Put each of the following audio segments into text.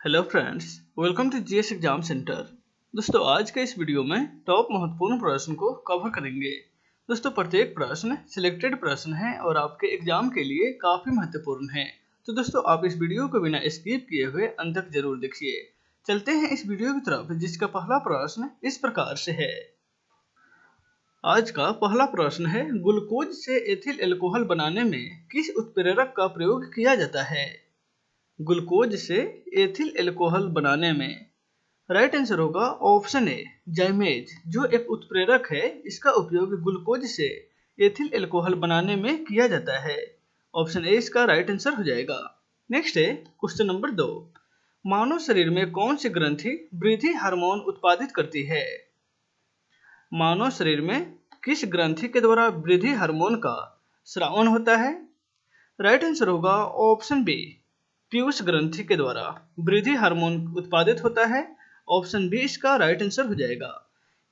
Hello friends, welcome to GS exam centre. दोस्तों, आज के इस वीडियो में टॉप महत्वपूर्ण प्रश्न को कवर करेंगे। दोस्तों, प्रत्येक प्रश्न सिलेक्टेड प्रश्न है और आपके एग्जाम के लिए काफ़ी महत्वपूर्ण है। तो दोस्तों, आप इस वीडियो को बिना स्किप किए हुए अंत तक जरूर देखिए। चलते हैं इस वीडियो की तरफ, जिसका पहला प्रश्न इस प्रकार से है। आज का पहला प्रश्न है, ग्लूकोज से एथिल एल्कोहल बनाने में किस उत्प्रेरक का प्रयोग किया जाता है? ग्लूकोज से एथिल एल्कोहल बनाने में राइट आंसर होगा ऑप्शन ए, जाइमेज, जो एक उत्प्रेरक है। इसका उपयोग ग्लूकोज से एथिल एल्कोहल बनाने में किया जाता है। ऑप्शन ए इसका राइट आंसर हो जाएगा। नेक्स्ट है क्वेश्चन नंबर 2। मानव शरीर में कौन सी ग्रंथि वृद्धि हार्मोन उत्पादित करती है? मानव शरीर में किस ग्रंथि के द्वारा वृद्धि हार्मोन का स्रावन होता है? राइट आंसर होगा ऑप्शन बी, पीयूष ग्रंथि के द्वारा वृद्धि हार्मोन उत्पादित होता है। ऑप्शन बी इसका राइट आंसर हो जाएगा।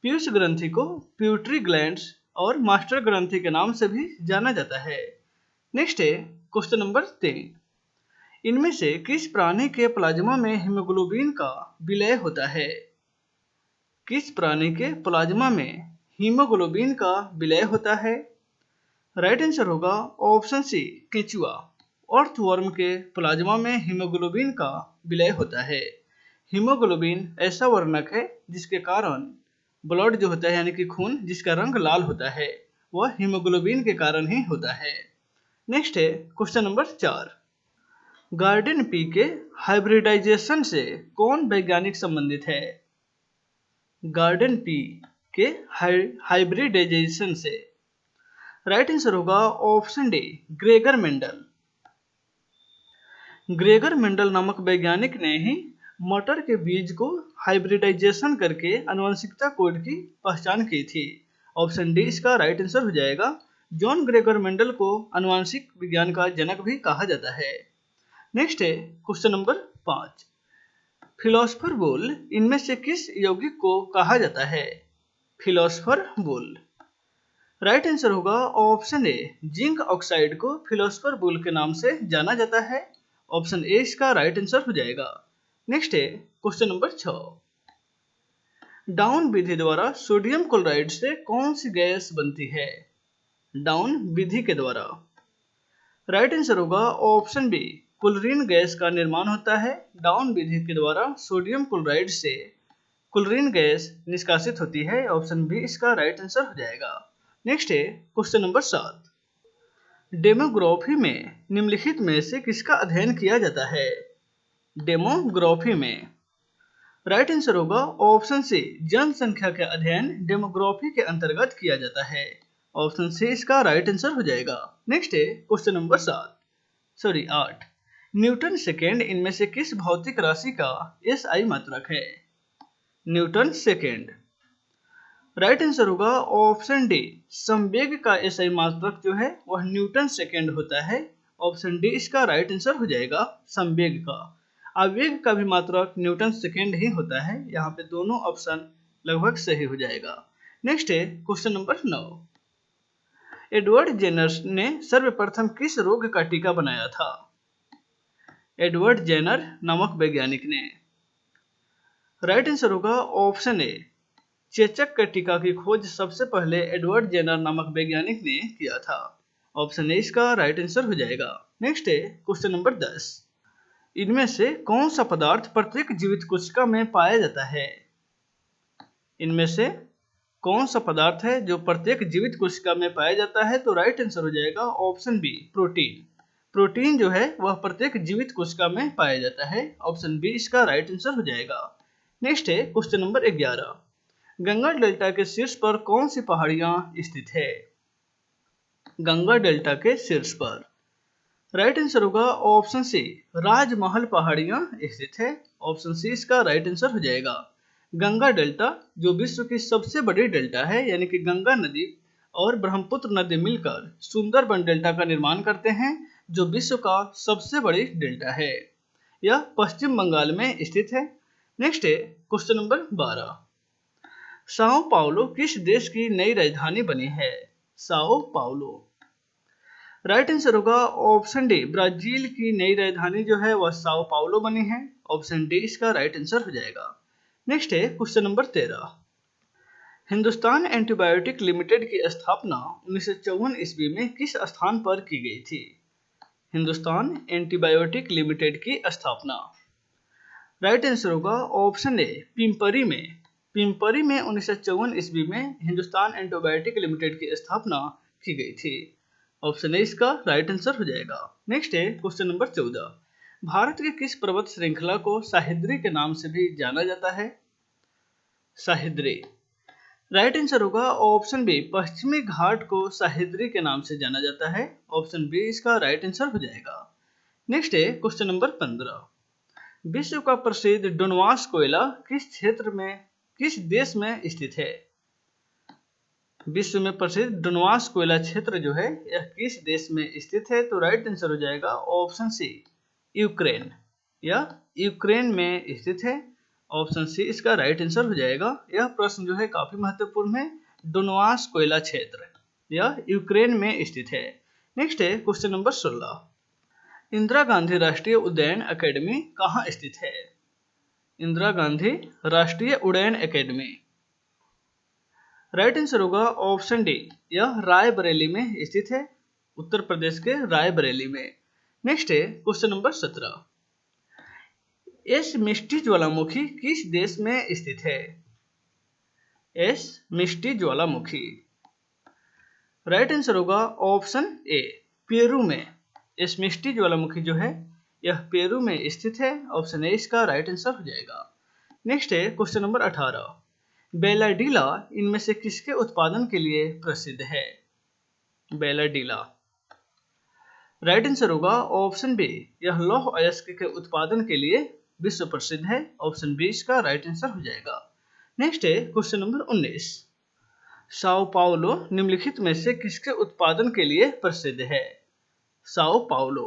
पीयूष ग्रंथि को पिट्यूटरी ग्लैंड्स और मास्टर ग्रंथि के नाम से भी जाना जाता है। नेक्स्ट है क्वेश्चन नंबर 3। इनमें से किस प्राणी के प्लाज्मा में हीमोग्लोबिन का विलय होता है? किस प्राणी के प्लाज्मा में हीमोग्लोबिन का विलय होता है? राइट आंसर होगा ऑप्शन सी, केंचुआ। अर्थवर्म के प्लाज्मा में हीमोग्लोबिन का विलय होता है। हीमोग्लोबिन ऐसा वर्णक है जिसके कारण ब्लड जो होता है, यानी कि खून जिसका रंग लाल होता है, वह हीमोग्लोबिन के कारण ही होता है। नेक्स्ट है क्वेश्चन नंबर 4। गार्डन पी के हाइब्रिडाइजेशन से कौन वैज्ञानिक संबंधित है? गार्डन पी के हाइब्रिडाइजेशन से राइट आंसर होगा option D, Gregor Mendel. Gregor Mendel नामक वैज्ञानिक ने ही मटर के बीज को हाइब्रिडाइजेशन करके आनुवंशिकता कोड की पहचान की थी। ऑप्शन डी इसका राइट आंसर हो जाएगा। जॉन ग्रेगर मेंडल को आनुवंशिक विज्ञान का जनक भी कहा जाता है। नेक्स्ट है क्वेश्चन नंबर 5। फिलोसफर बोल इनमें से किस यौगिक को कहा जाता है? फिलोसफर बोल राइट आंसर होगा ऑप्शन ए, जिंक ऑक्साइड को फिलोसफर बोल के नाम से जाना जाता है। ऑप्शन ए इसका राइट आंसर हो जाएगा। नेक्स्ट है क्वेश्चन नंबर 6। डाउन विधि द्वारा सोडियम क्लोराइड से कौन सी गैस बनती है? डाउन विधि के द्वारा राइट आंसर होगा ऑप्शन बी, क्लोरीन गैस का निर्माण होता है। डाउन विधि के द्वारा सोडियम क्लोराइड से क्लोरीन गैस निष्कासित होती है। ऑप्शन बी इसका राइट आंसर हो जाएगा। नेक्स्ट है क्वेश्चन नंबर 7। डेमोग्राफी में निम्नलिखित में से किसका अध्ययन किया जाता है? डेमोग्राफी में राइट आंसर होगा ऑप्शन सी, जनसंख्या के अध्ययन डेमोग्राफी के अंतर्गत किया जाता है। ऑप्शन सी इसका राइट आंसर हो जाएगा। नेक्स्ट है क्वेश्चन नंबर 8। न्यूटन सेकेंड इनमें से किस भौतिक राशि का एसआई मात्रक है? न्यूटन सेकेंड राइट आंसर होगा ऑप्शन डी, संवेग का एसआई मात्रक जो है वह न्यूटन सेकेंड होता है। ऑप्शन डी इसका राइट आंसर हो जाएगा। संवेग का, आवेग का भी मात्रक न्यूटन सेकेंड ही होता है। यहाँ पे दोनों ऑप्शन लगभग सही हो जाएगा। नेक्स्ट है क्वेश्चन नंबर 9। एडवर्ड जेनर ने सर्वप्रथम किस रोग का टीका बनाया था? एडवर्ड जेनर नामक वैज्ञानिक ने राइट आंसर होगा ऑप्शन ए, चेचक के टीका की खोज सबसे पहले एडवर्ड जेनर नामक वैज्ञानिक ने किया था। ऑप्शन ए इसका राइट आंसर हो जाएगा। नेक्स्ट है क्वेश्चन नंबर 10। इनमें से कौन सा पदार्थ प्रत्येक जीवित कोशिका में पाया जाता है? इनमें से कौन सा पदार्थ है जो प्रत्येक जीवित कोशिका में पाया जाता है? तो राइट आंसर हो जाएगा ऑप्शन बी, प्रोटीन। प्रोटीन जो है वह प्रत्येक जीवित कोशिका में पाया जाता है। ऑप्शन बी इसका राइट आंसर हो जाएगा। नेक्स्ट है क्वेश्चन नंबर 11। गंगा डेल्टा के शीर्ष पर कौन सी पहाड़ियां स्थित है? गंगा डेल्टा के शीर्ष पर राइट आंसर होगा ऑप्शन सी, राजमहल पहाड़ियां स्थित है। ऑप्शन सी इसका राइट आंसर हो जाएगा। गंगा डेल्टा जो विश्व की सबसे बड़ी डेल्टा है, यानी कि गंगा नदी और ब्रह्मपुत्र नदी मिलकर सुंदरबन डेल्टा का निर्माण करते हैं, जो विश्व का सबसे बड़ी डेल्टा है। यह पश्चिम बंगाल में स्थित है। नेक्स्ट है क्वेश्चन नंबर 12। साओ पाउलो किस देश की नई राजधानी बनी है? साओ पाउलो राइट आंसर होगा ऑप्शन डी, ब्राजील की नई राजधानी जो है वह साओ पाउलो बनी है। ऑप्शन डी इसका राइट आंसर हो जाएगा। नेक्स्ट है question number 13। Hindustan antibiotic limited की स्थापना 1954 ईस्वी में किस स्थान पर की गई थी? हिंदुस्तान एंटीबायोटिक लिमिटेड की स्थापना। राइट आंसर होगा ऑप्शन ए, पिंपरी में। पिंपरी में 1954 ईस्वी में हिंदुस्तान एंटीबायोटिक लिमिटेड की स्थापना की गई थी। ऑप्शन ए इसका राइट आंसर हो जाएगा। नेक्स्ट है क्वेश्चन नंबर 14। भारत के किस पर्वत श्रृंखला को सह्याद्री के नाम से भी जाना जाता है? सह्याद्री। राइट आंसर होगा ऑप्शन बी, पश्चिमी घाट को सह्याद्री के नाम से जाना जाता है। ऑप्शन बी इसका राइट आंसर हो जाएगा। नेक्स्ट है क्वेश्चन नंबर 15। विश्व का प्रसिद्ध डुनवास कोयला किस देश में स्थित है? विश्व में प्रसिद्ध डुनवास कोयला क्षेत्र जो है यह किस देश में स्थित है? तो राइट आंसर हो जाएगा ऑप्शन सी, यूक्रेन। यह यूक्रेन में स्थित है। ऑप्शन सी इसका राइट आंसर हो जाएगा। यह प्रश्न जो है काफी महत्वपूर्ण है। डुनवास कोयला क्षेत्र यह यूक्रेन में स्थित है। नेक्स्ट है क्वेश्चन नंबर 16। इंदिरा गांधी राष्ट्रीय उड्डयन अकेडमी कहाँ स्थित है? इंदिरा गांधी राष्ट्रीय उड्डयन अकेडमी। राइट आंसर होगा ऑप्शन डी, यह रायबरेली में स्थित है। उत्तर प्रदेश के रायबरेली में। नेक्स्ट है क्वेश्चन नंबर 17। एस मिस्टी ज्वालामुखी किस देश में स्थित है? एस मिस्टी ज्वालामुखी। राइट आंसर होगा ऑप्शन ए, पेरू में। एस मिस्टी ज्वालामुखी जो है यह पेरू में स्थित है। ऑप्शन ए इसका राइट आंसर हो जाएगा। नेक्स्ट है क्वेश्चन नंबर 18। बेलाडीला इनमें से किसके उत्पादन के लिए प्रसिद्ध है? बेलाडीला। राइट आंसर होगा ऑप्शन बी, यह लौह अयस्क के उत्पादन के लिए विश्व प्रसिद्ध है। ऑप्शन बी इसका राइट आंसर हो जाएगा। नेक्स्ट है क्वेश्चन नंबर 19। साओ पाउलो निम्नलिखित में से किसके उत्पादन के लिए प्रसिद्ध है? साओ पाउलो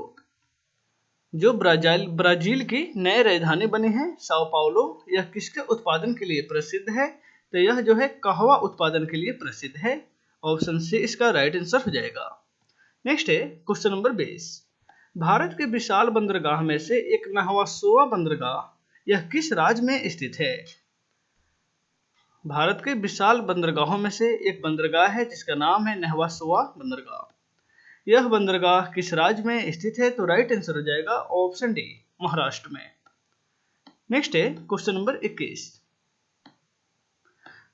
जो ब्राजील की नई राजधानी बनी है साओ पाउलो, यह किसके उत्पादन के लिए प्रसिद्ध है? तो यह जो है कहवा उत्पादन के लिए प्रसिद्ध है। ऑप्शन सी इसका राइट आंसर हो जाएगा। नेक्स्ट है क्वेश्चन नंबर 20। भारत के विशाल बंदरगाह में से एक नहवा सोवा बंदरगाह यह किस राज्य में स्थित है? भारत के विशाल बंदरगाहों में से एक बंदरगाह है जिसका नाम है नहवा सोवा बंदरगाह। यह बंदरगाह किस राज्य में स्थित है? तो राइट आंसर हो जाएगा ऑप्शन डी, महाराष्ट्र में। नेक्स्ट है क्वेश्चन नंबर 21।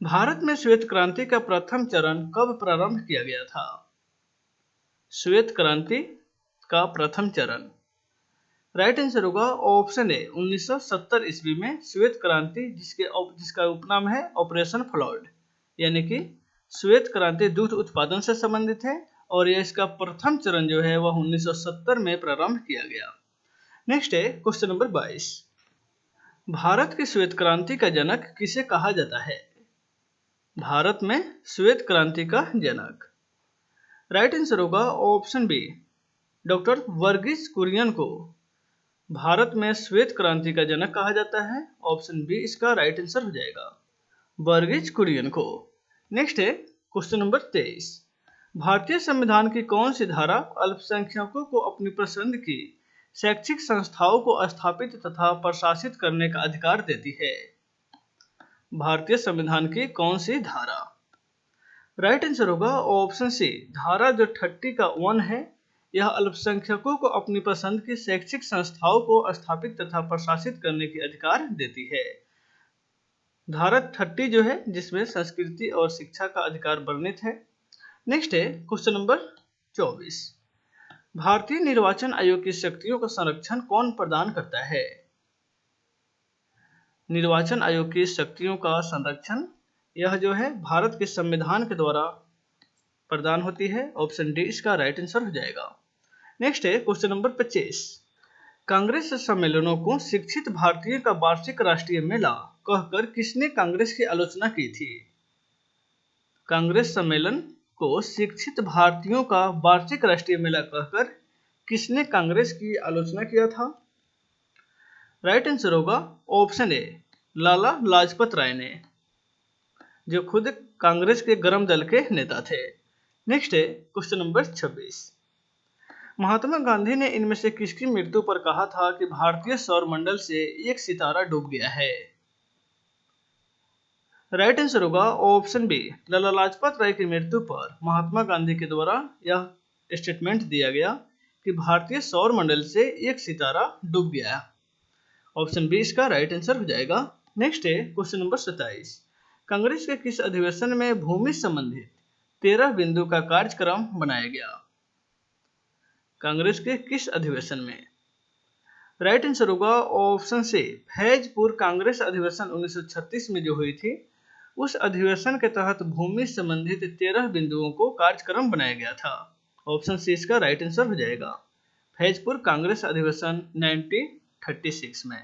भारत में श्वेत क्रांति का प्रथम चरण कब प्रारंभ किया गया था? श्वेत क्रांति का प्रथम चरण। राइट आंसर होगा ऑप्शन ए, 1970 ईस्वी में श्वेत क्रांति जिसका उपनाम है ऑपरेशन फ्लड, यानी कि श्वेत क्रांति दूध उत्पादन से संबंधित है और यह इसका प्रथम चरण जो है वह 1970 में प्रारंभ किया गया। नेक्स्ट है क्वेश्चन नंबर 22। भारत की श्वेत क्रांति का जनक किसे कहा जाता है? भारत में श्वेत क्रांति का जनक। राइट आंसर होगा option B, doctor Verghese Kurien को भारत में श्वेत क्रांति का जनक कहा जाता है। ऑप्शन बी इसका राइट आंसर हो जाएगा, वर्गीस कुरियन को। नेक्स्ट है क्वेश्चन नंबर 23। भारतीय संविधान की कौन सी धारा अल्पसंख्यकों को अपनी पसंद की शैक्षिक संस्थाओं को स्थापित तथा प्रशासित करने का अधिकार देती है? भारतीय संविधान की कौन सी धारा? राइट आंसर होगा ऑप्शन सी, धारा जो 30 का 1 है, यह अल्पसंख्यकों को अपनी पसंद की शैक्षिक संस्थाओं को स्थापित तथा प्रशासित करने के अधिकार देती है। धारा 30 जो है जिसमें संस्कृति और शिक्षा का अधिकार वर्णित है। नेक्स्ट है क्वेश्चन नंबर 24। भारतीय निर्वाचन आयोग की शक्तियों का संरक्षण कौन प्रदान करता है? निर्वाचन आयोग की शक्तियों का संरक्षण यह जो है भारत के संविधान के द्वारा प्रदान होती है। ऑप्शन डी इसका राइट आंसर हो जाएगा। नेक्स्ट है क्वेश्चन नंबर 25। कांग्रेस सम्मेलनों को शिक्षित भारतीय का वार्षिक राष्ट्रीय मेला कहकर किसने कांग्रेस की आलोचना की थी? कांग्रेस सम्मेलन को शिक्षित भारतीयों का वार्षिक राष्ट्रीय मेला कहकर किसने कांग्रेस की आलोचना किया था? राइट आंसर होगा ऑप्शन ए, लाला लाजपत राय ने, जो खुद कांग्रेस के गर्म दल के नेता थे। नेक्स्ट है क्वेश्चन नंबर 26। महात्मा गांधी ने इनमें से किसकी मृत्यु पर कहा था कि भारतीय सौर मंडल से एक सितारा डूब गया है? राइट आंसर होगा ऑप्शन बी, लाला लाजपत राय की मृत्यु पर महात्मा गांधी के द्वारा यह स्टेटमेंट दिया गया कि भारतीय सौर मंडल से एक सितारा डूब गया। ऑप्शन बी इसका राइट आंसर हो जाएगा। नेक्स्ट है क्वेश्चन नंबर 27। कांग्रेस के किस अधिवेशन में भूमि संबंधित 13 बिंदु का कार्यक्रम बनाया गया? कांग्रेस के किस अधिवेशन में? राइट आंसर होगा ऑप्शन सी, फैजपुर कांग्रेस अधिवेशन 1936 में जो हुई थी, उस अधिवेशन के तहत भूमि संबंधित 13 बिंदुओं को कार्यक्रम बनाया गया था। ऑप्शन सी इसका राइट आंसर हो जाएगा, फैजपुर कांग्रेस अधिवेशन 1936 में।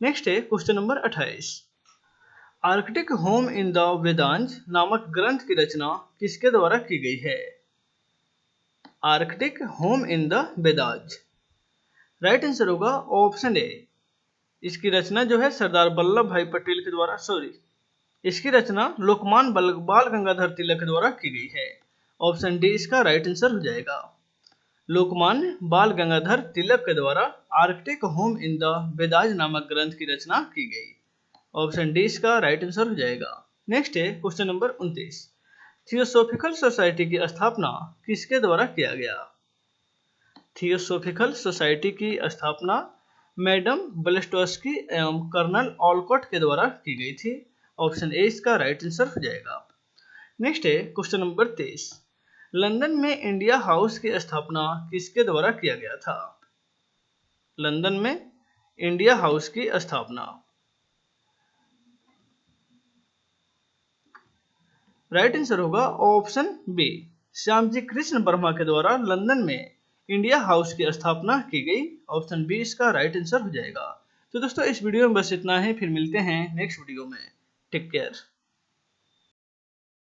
नेक्स्ट है question number 28। Arctic home in the Vedanta नामक ग्रंथ की रचना किसके द्वारा की गई है? Arctic home in the Vedanta. Right answer होगा ऑप्शन ए, इसकी रचना जो है सरदार वल्लभ भाई पटेल के द्वारा, इसकी रचना लोकमान बाल गंगाधर तिलक के द्वारा की गई है। ऑप्शन डी इसका राइट आंसर हो जाएगा, लोकमान्य बाल गंगाधर तिलक के द्वारा Arctic home in the Vedanta नामक ग्रंथ की रचना की गई। ऑप्शन डी इसका राइट आंसर हो जाएगा। नेक्स्ट है क्वेश्चन नंबर 29। थियोसॉफिकल सोसाइटी की स्थापना किसके द्वारा किया गया? थियोसॉफिकल सोसाइटी की स्थापना मैडम ब्लेस्टोस्की एवं कर्नल ऑलकॉट के द्वारा की गई थी। ऑप्शन ए इसका राइट आंसर हो जाएगा। नेक्स्ट है क्वेश्चन नंबर 23। लंदन में इंडिया हाउस की स्थापना किसके द्वारा किया गया था? लंदन में इंडिया हाउस की स्थापना। राइट आंसर होगा ऑप्शन बी, श्यामजी कृष्ण वर्मा के द्वारा लंदन में इंडिया हाउस की स्थापना की गई। ऑप्शन बी इसका राइट आंसर हो जाएगा। तो दोस्तों इस वीडियो में बस इतना ही, फिर मिलते हैं नेक्स्ट वीडियो में। Take care.